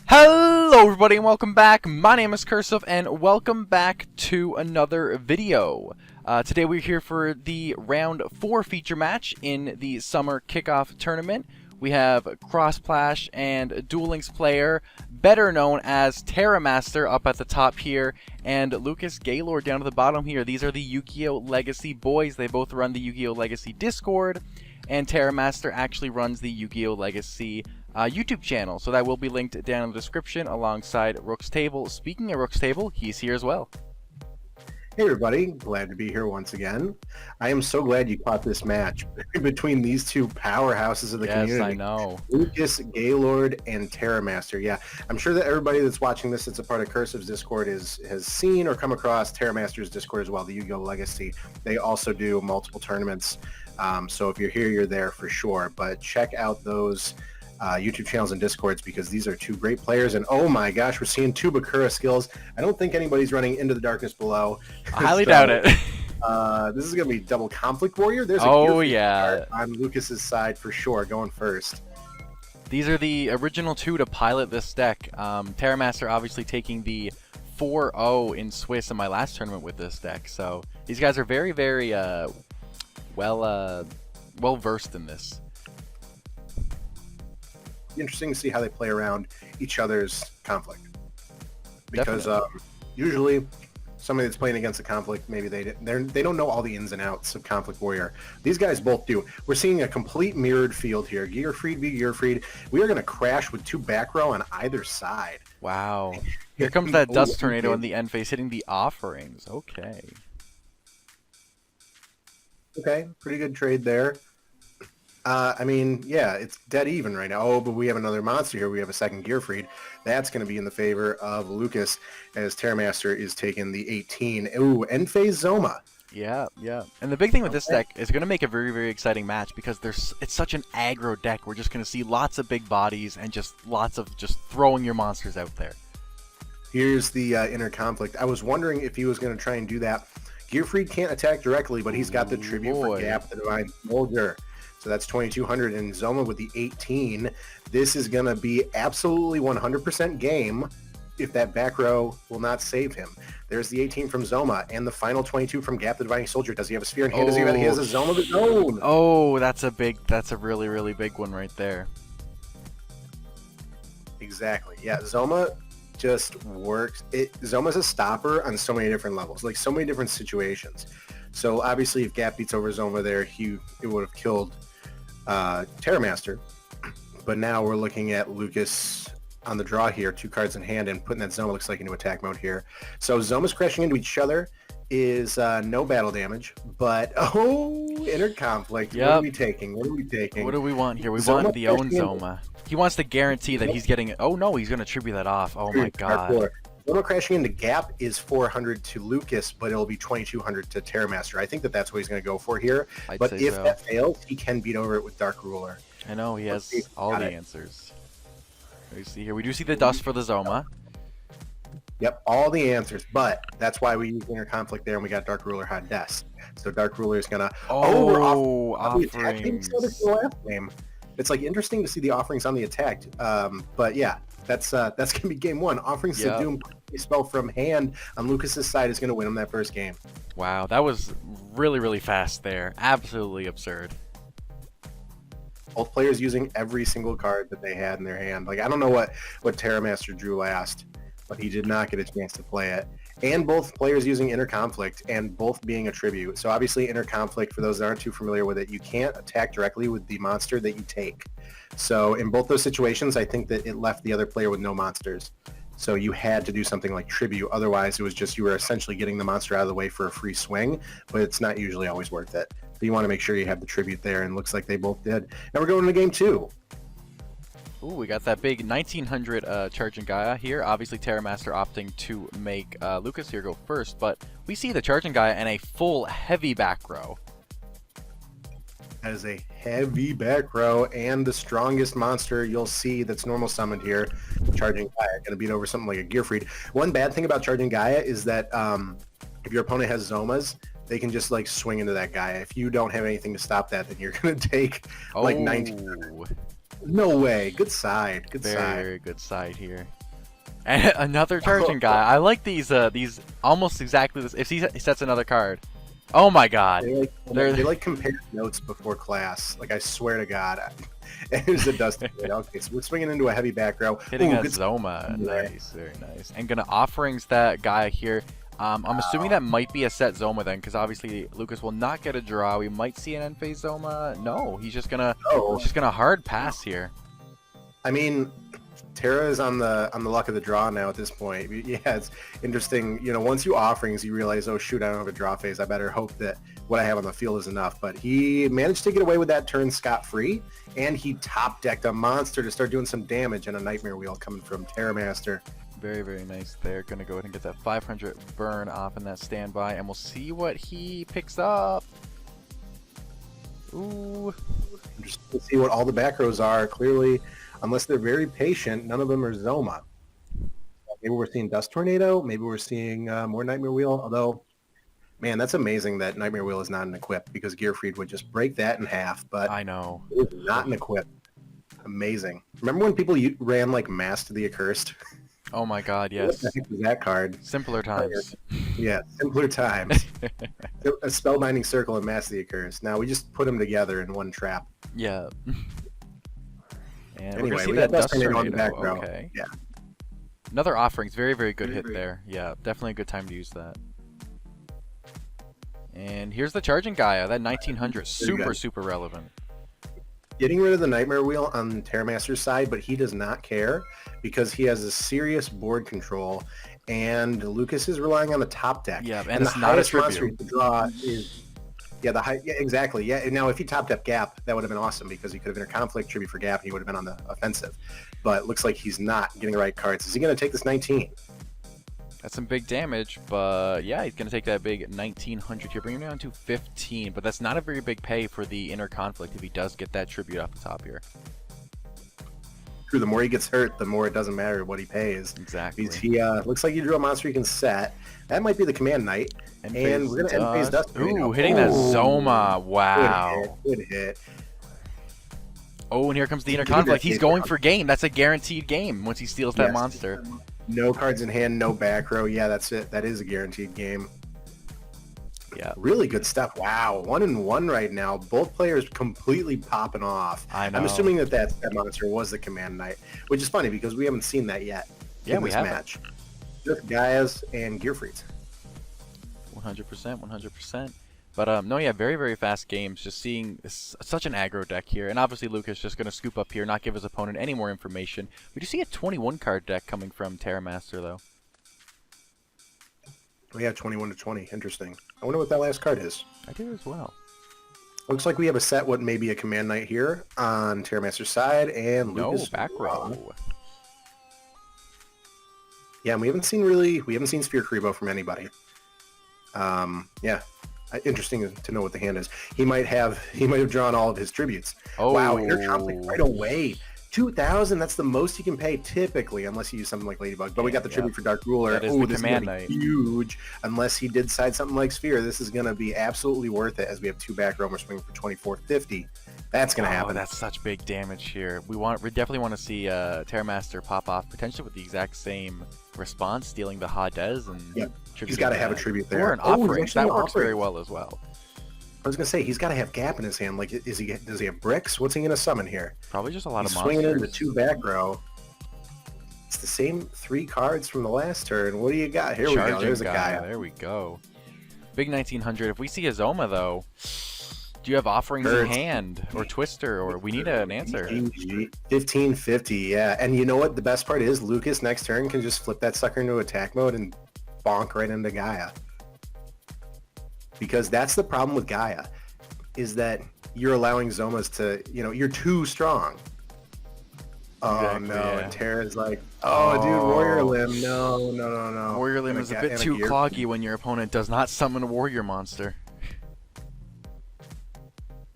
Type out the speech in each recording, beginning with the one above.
Hello everybody and welcome back. My name is Curseof and welcome back to another video. Today we're here for the round 4 feature match in the summer kickoff tournament. We have Crossplash and Duel Links player, better known as Terramaster up at the top here, and Lucas Gaylord down at the bottom here. These are the YuGiOh Legacy boys. They both run the YuGiOh Legacy Discord, and Terramaster actually runs the YuGiOh Legacy YouTube channel, so that will be linked down in the description alongside Rook's Table. Speaking of Rook's Table, he's here as well. Hey everybody, glad to be here once again. I am so glad you caught this match between these two powerhouses of the community. Yes, I know. Lucas Gaylord and Terramaster. Yeah, I'm sure that everybody that's watching this that's a part of Curseof's Discord has seen or come across Terramaster's Discord as well, the YuGiOh Legacy. They also do multiple tournaments, so if you're here, you're there for sure. But check out those YouTube channels and Discords because these are two great players, and oh my gosh, we're seeing two Bakura skills. I don't think anybody's running Into the Darkness Below. I highly doubt it. This is going to be double Conflict Warrior. There's a on Lucas's side for sure, going first. These are the original two to pilot this deck. Terramaster obviously taking the 4-0 in Swiss in my last tournament with this deck, so these guys are very, very well versed in this. Interesting to see how they play around each other's conflict, because usually somebody that's playing against a conflict, maybe they don't know all the ins and outs of Conflict Warrior. These guys both do. We're seeing a complete mirrored field here. Gearfried v Gearfried. We are going to crash with two back row on either side. Wow. Here comes that Dust Tornado in the end phase, hitting the offerings. Okay. Okay, pretty good trade there. I mean, yeah, it's dead even right now. Oh, but we have another monster here. We have a second Gearfried. That's going to be in the favor of Lucas as Terramaster is taking the 18. Ooh, end phase Zoma. Yeah, yeah. And the big thing with this deck is going to make a very, very exciting match because it's such an aggro deck. We're just going to see lots of big bodies and just lots of just throwing your monsters out there. Here's the inner conflict. I was wondering if he was going to try and do that. Gearfried can't attack directly, but he's got the tribute for Gap, the Divine Soldier. So that's 2,200, and Zoma with the 18. This is going to be absolutely 100% game if that back row will not save him. There's the 18 from Zoma, and the final 22 from Gap, the Divining Soldier. Does he have a Sphere in hand? Does he has a Zoma of his own? Oh, that's a really, really big one right there. Exactly. Yeah, Zoma just works. Zoma's a stopper on so many different levels, like so many different situations. So obviously if Gap beats over Zoma there, it would have killed Terramaster, but now we're looking at Lucas on the draw here, 2 cards in hand, and putting that Zoma looks like into attack mode here. So Zoma's crashing into each other is no battle damage, but inner conflict. Yep. What are we taking? What are we taking? What do we want here? We want the own Zoma. He wants to guarantee that he's getting. Oh no, he's going to tribute that off. Oh my god. Zoma crashing into Gap is 400 to Lucas, but it'll be 2,200 to Terramaster. I think that's what he's going to go for here. But if that fails, he can beat over it with Dark Ruler. I know, he has all the answers. We see here. We do see the dust for the Zoma. Yep, all the answers, but that's why we use Inner Conflict there, and we got Dark Ruler Hot Desk. So Dark Ruler is going to... we're offerings. It's like interesting to see the offerings on the attack, but yeah. That's gonna be game 1. Offerings to Doom, a spell from hand on Lucas's side is gonna win him that first game. Wow, that was really, really fast there. Absolutely absurd. Both players using every single card that they had in their hand. Like I don't know what Terramaster drew last, but he did not get a chance to play it. And both players using Inner Conflict and both being a tribute. So obviously Inner Conflict, for those that aren't too familiar with it, you can't attack directly with the monster that you take. So in both those situations, I think that it left the other player with no monsters. So you had to do something like tribute. Otherwise, it was just you were essentially getting the monster out of the way for a free swing, but it's not usually always worth it. So you want to make sure you have the tribute there, and it looks like they both did. Now we're going to game 2. Ooh, we got that big 1900 Charging Gaia here. Obviously, Terramaster opting to make Lucas here go first, but we see the Charging Gaia and a full heavy back row. That is a heavy back row and the strongest monster you'll see that's normal summoned here. Charging Gaia, going to beat over something like a Gearfried. One bad thing about Charging Gaia is that if your opponent has Zomas, they can just like swing into that Gaia. If you don't have anything to stop that, then you're going to take like 19. No way. Good side. Good Very, side. very good side here. And another charging guy. I like these almost exactly this. If he sets another card. Oh my god. They like compare notes before class. Like, I swear to God. And here's the dust. Okay, so we're swinging into a heavy back row. Hitting Ooh, a good Zoma. Yeah. Nice, very nice. And gonna offerings that guy here. I'm assuming that might be a set Zoma then, because obviously Lucas will not get a draw. We might see an end phase Zoma. No, he's just gonna hard pass here. I mean, Terra is on the luck of the draw now at this point. Yeah, it's interesting. You know, once you offerings, you realize, oh shoot, I don't have a draw phase. I better hope that what I have on the field is enough. But he managed to get away with that turn scot-free, and he top decked a monster to start doing some damage and a nightmare wheel coming from Terramaster. Very, very nice there. Gonna go ahead and get that 500 burn off in that standby, and we'll see what he picks up. Ooh. Just to see what all the back rows are. Clearly, unless they're very patient, none of them are Zoma. Maybe we're seeing Dust Tornado. Maybe we're seeing more Nightmare Wheel. Although, man, that's amazing that Nightmare Wheel is not an equip, because Gearfried would just break that in half. But I know. It's not an equip. Amazing. Remember when people ran like Mass to the Accursed? Oh my god, yes. What the heck was that card? Simpler times. Yeah, simpler times. A Spellbinding Circle and Mass the Accursed. Now we just put them together in one trap. Yeah. And Anyway, we're gonna see we that got Dust Tornado on the Tornado. back row. Okay. Yeah. Another offerings. Very, very good hit there. Yeah, definitely a good time to use that. And here's the charging Gaia. That 1900. Super relevant. Getting rid of the Nightmare Wheel on Terramaster's side, but he does not care because he has a serious board control, and Lucas is relying on the top deck. Yeah, and the it's not a highest monster tribute. he can draw is exactly. Yeah, now if he topped up Gap, that would have been awesome because he could have interconflict tribute for Gap and he would have been on the offensive. But it looks like he's not getting the right cards. Is he going to take this 19? That's some big damage, but yeah, he's going to take that big 1900 here, bringing him down to 15. But that's not a very big pay for the inner conflict if he does get that tribute off the top here. True, the more he gets hurt, the more it doesn't matter what he pays. Exactly. He looks like he drew a monster he can set. That might be the Command Knight. And we're going to end phase Dust. Ooh, hitting that Zoma. Wow. Good hit. Oh, and here comes the inner conflict. He's going for game. That's a guaranteed game once he steals that monster. No cards in hand, no back row. Yeah, that's it. That is a guaranteed game. Yeah. Really good stuff. Wow. 1-1 right now. Both players completely popping off. I know. I'm assuming that monster was the Command Knight, which is funny because we haven't seen that yet in this match. Just Gaias and Gearfrieds. 100%. But no, yeah, very fast games. Just seeing such an aggro deck here, and obviously Lucas just gonna scoop up here, not give his opponent any more information. We do see a 21 card deck coming from Terramaster though. We have 21-20. Interesting. I wonder what that last card is. I do as well. Looks like we have a set what maybe a Command Knight here on Terramaster's side, and Lucas no back row. Yeah, and we haven't seen Sphere Kribo from anybody. Yeah. Interesting to know what the hand is. He might have drawn all of his tributes. Oh. Wow, inner conflict right away. 2,000, that's the most you can pay typically, unless you use something like Ladybug. But we got the tribute for Dark Ruler. Oh, this Command is Knight. Huge. Unless he did side something like Sphere, this is going to be absolutely worth it as we have two back row. We're swinging for 2450. That's going to happen. Oh, that's such big damage here. We definitely want to see Terramaster pop off, potentially with the exact same response, stealing the Hades and he's got to have a tribute there. Or an offering. That works very well as well. I was gonna say he's got to have Gap in his hand. Like, does he have bricks? What's he gonna summon here? Probably just a lot of monsters. Swinging into two back row. It's the same 3 cards from the last turn. What do you got? Here we go. There's a guy. There we go. Big 1900. If we see a Zoma though, do you have offerings in hand or Twister, or we need an answer? 1550. Yeah, and you know what? The best part is Lucas next turn can just flip that sucker into attack mode and bonk right into Gaia. Because that's the problem with Gaia, is that you're allowing Zomas to, you're too strong. Oh, no. Yeah. And Terra's like, dude, Warrior Limb. No. Warrior Limb is a bit too cloggy when your opponent does not summon a Warrior monster.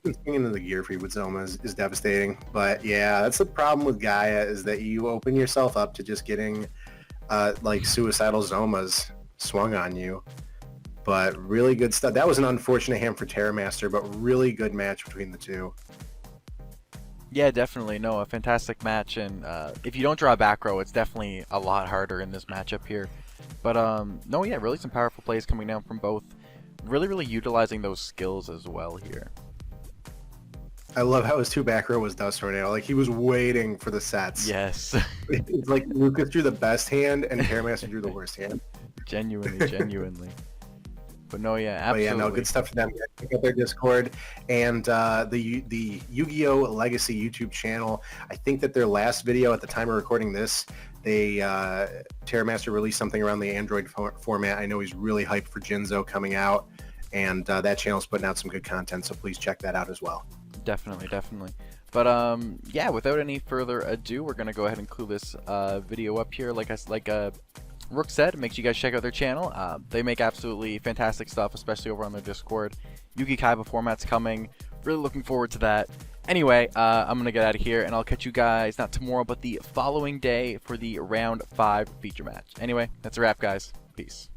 Swinging into the Gearfried with Zoma is devastating. But, yeah, that's the problem with Gaia, is that you open yourself up to just getting, suicidal Zomas swung on you. But really good stuff. That was an unfortunate hand for Terramaster, but really good match between the two. Yeah, definitely. No, a fantastic match, and if you don't draw a back row, it's definitely a lot harder in this matchup here. But no, yeah, really some powerful plays coming down from both. Really utilizing those skills as well here. I love how his 2 back row was Dust Tornado. Like, he was waiting for the sets. Yes. It's like Lucas drew the best hand and Terramaster drew the worst hand. Genuinely. But no, yeah, absolutely. But yeah, no, good stuff for them. Check out their Discord and the YuGiOh Legacy YouTube channel. I think that their last video at the time of recording this, they Terramaster released something around the Android format. I know he's really hyped for Jinzo coming out, and that channel's putting out some good content, so please check that out as well. Definitely. But yeah, without any further ado, we're gonna go ahead and clue this video up here. Like Rook said, make sure you guys check out their channel. They make absolutely fantastic stuff, especially over on their Discord. Yugi Kaiba format's coming. Really looking forward to that. Anyway, I'm gonna get out of here, and I'll catch you guys not tomorrow, but the following day for the round 5 feature match. Anyway, that's a wrap, guys. Peace.